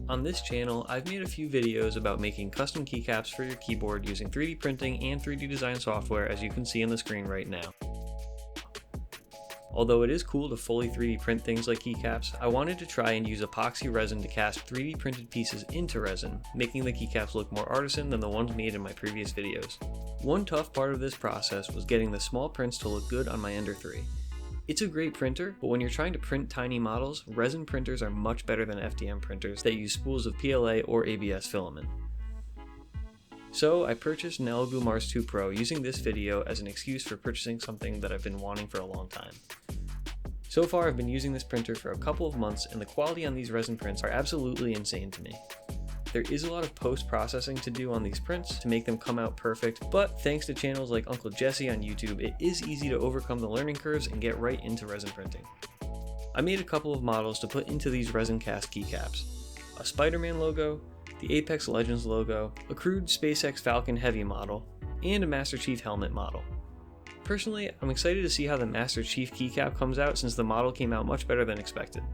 On this channel, I've made a few videos about making custom keycaps for your keyboard using 3D printing and 3D design software, as you can see on the screen right now. Although it is cool to fully 3D print things like keycaps, I wanted to try and use epoxy resin to cast 3D printed pieces into resin, making the keycaps look more artisan than the ones made in my previous videos. One tough part of this process was getting the small prints to look good on my Ender 3. It's a great printer, but when you're trying to print tiny models, resin printers are much better than FDM printers that use spools of PLA or ABS filament. So I purchased an Elegoo Mars 2 Pro using this video as an excuse for purchasing something that I've been wanting for a long time. So far I've been using this printer for a couple of months and the quality on these resin prints are absolutely insane to me. There is a lot of post-processing to do on these prints to make them come out perfect, but thanks to channels like Uncle Jesse on YouTube, it is easy to overcome the learning curves and get right into resin printing. I made a couple of models to put into these resin cast keycaps. A Spider-Man logo, the Apex Legends logo, a crude SpaceX Falcon Heavy model, and a Master Chief helmet model. Personally, I'm excited to see how the Master Chief keycap comes out since the model came out much better than expected.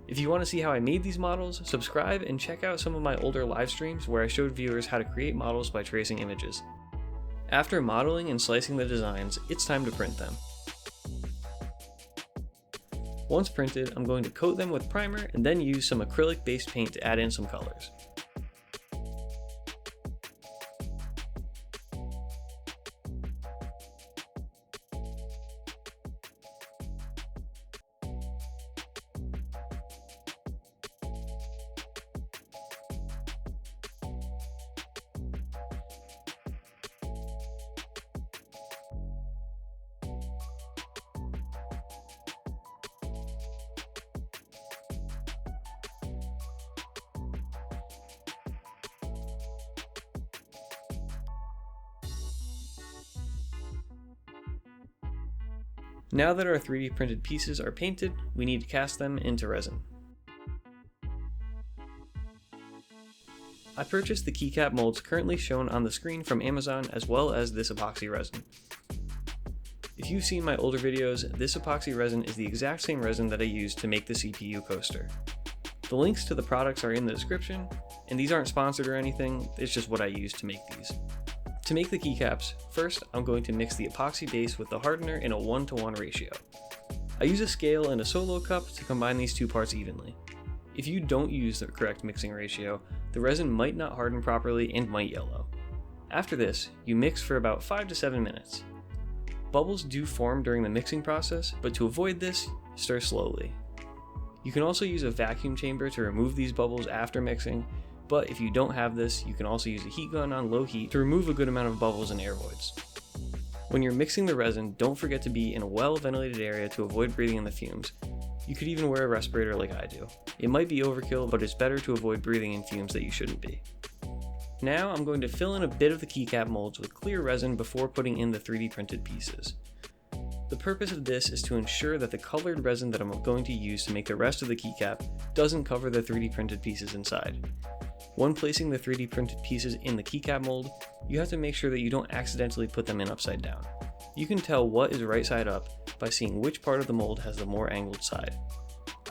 If you want to see how I made these models, subscribe and check out some of my older live streams where I showed viewers how to create models by tracing images. After modeling and slicing the designs, it's time to print them. Once printed, I'm going to coat them with primer and then use some acrylic-based paint to add in some colors. Now that our 3D printed pieces are painted, we need to cast them into resin. I purchased the keycap molds currently shown on the screen from Amazon as well as this epoxy resin. If you've seen my older videos, this epoxy resin is the exact same resin that I used to make the CPU coaster. The links to the products are in the description, and these aren't sponsored or anything, it's just what I used to make these. To make the keycaps, first I'm going to mix the epoxy base with the hardener in a 1:1 ratio. I use a scale and a solo cup to combine these two parts evenly. If you don't use the correct mixing ratio, the resin might not harden properly and might yellow. After this, you mix for about 5 to 7 minutes. Bubbles do form during the mixing process, but to avoid this, stir slowly. You can also use a vacuum chamber to remove these bubbles after mixing, but if you don't have this, you can also use a heat gun on low heat to remove a good amount of bubbles and air voids. When you're mixing the resin, don't forget to be in a well-ventilated area to avoid breathing in the fumes. You could even wear a respirator like I do. It might be overkill, but it's better to avoid breathing in fumes that you shouldn't be. Now I'm going to fill in a bit of the keycap molds with clear resin before putting in the 3D printed pieces. The purpose of this is to ensure that the colored resin that I'm going to use to make the rest of the keycap doesn't cover the 3D printed pieces inside. When placing the 3D printed pieces in the keycap mold, you have to make sure that you don't accidentally put them in upside down. You can tell what is right side up by seeing which part of the mold has the more angled side.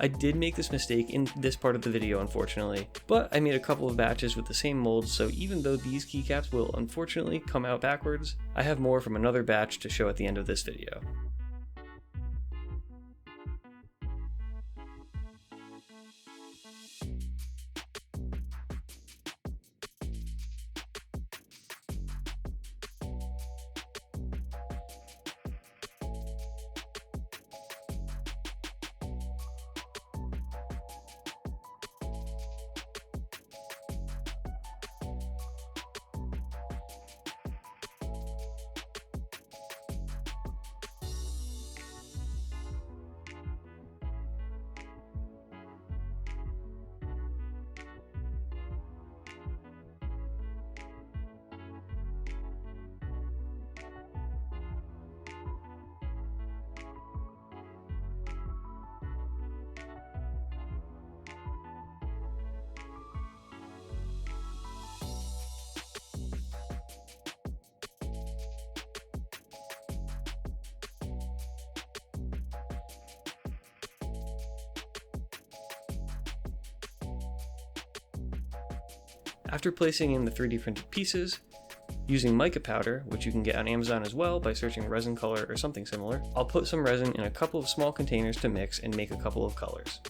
I did make this mistake in this part of the video, unfortunately, but I made a couple of batches with the same mold, so even though these keycaps will unfortunately come out backwards, I have more from another batch to show at the end of this video. After placing in the 3D printed pieces, using mica powder, which you can get on Amazon as well by searching resin color or something similar, I'll put some resin in a couple of small containers to mix and make a couple of colors.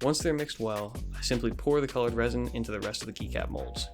Once they're mixed well, I simply pour the colored resin into the rest of the keycap molds.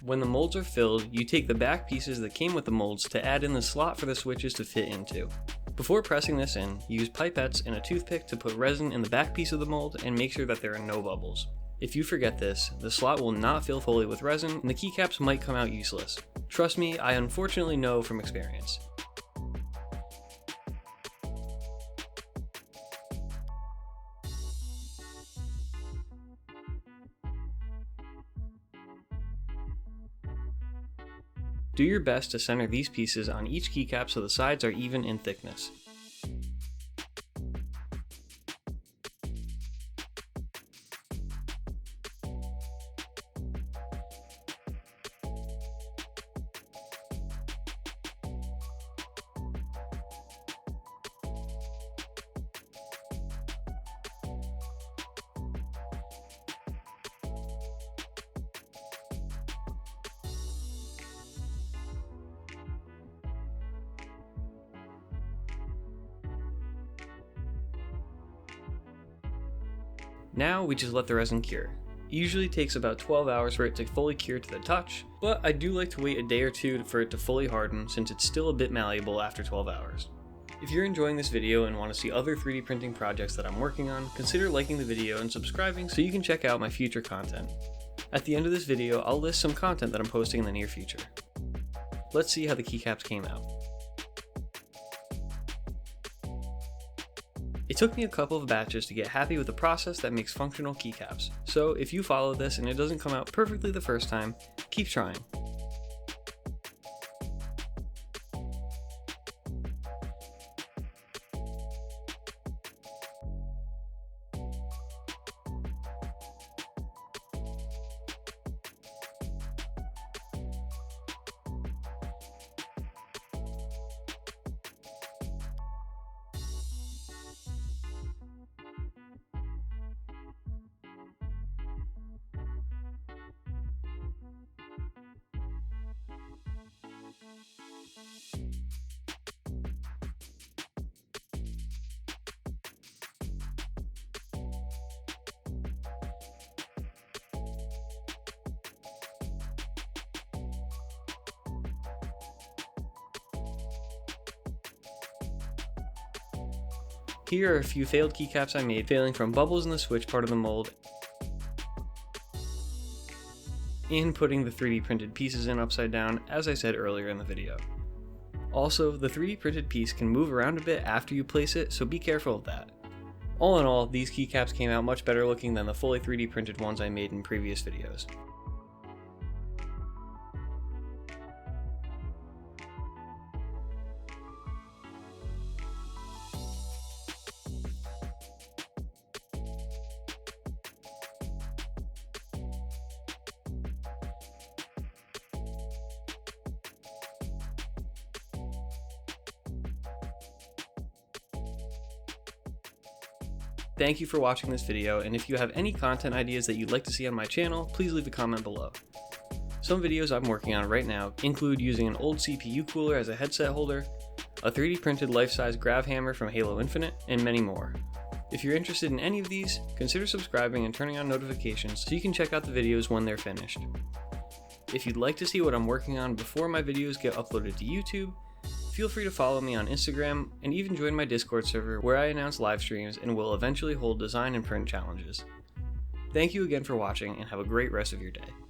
When the molds are filled, you take the back pieces that came with the molds to add in the slot for the switches to fit into. Before pressing this in, use pipettes and a toothpick to put resin in the back piece of the mold and make sure that there are no bubbles. If you forget this, the slot will not fill fully with resin and the keycaps might come out useless. Trust me, I unfortunately know from experience. Do your best to center these pieces on each keycap so the sides are even in thickness. Now we just let the resin cure. It usually takes about 12 hours for it to fully cure to the touch, but I do like to wait a day or two for it to fully harden since it's still a bit malleable after 12 hours. If you're enjoying this video and want to see other 3D printing projects that I'm working on, consider liking the video and subscribing so you can check out my future content. At the end of this video, I'll list some content that I'm posting in the near future. Let's see how the keycaps came out. It took me a couple of batches to get happy with the process that makes functional keycaps, so if you follow this and it doesn't come out perfectly the first time, keep trying. Here are a few failed keycaps I made, failing from bubbles in the switch part of the mold and putting the 3D printed pieces in upside down, as I said earlier in the video. Also, the 3D printed piece can move around a bit after you place it, so be careful of that. All in all, these keycaps came out much better looking than the fully 3D printed ones I made in previous videos. Thank you for watching this video, and if you have any content ideas that you'd like to see on my channel, please leave a comment below. Some videos I'm working on right now include using an old CPU cooler as a headset holder, a 3D printed life-size grav hammer from Halo Infinite, and many more. If you're interested in any of these, consider subscribing and turning on notifications so you can check out the videos when they're finished. If you'd like to see what I'm working on before my videos get uploaded to YouTube, feel free to follow me on Instagram and even join my Discord server where I announce live streams and will eventually hold design and print challenges. Thank you again for watching and have a great rest of your day.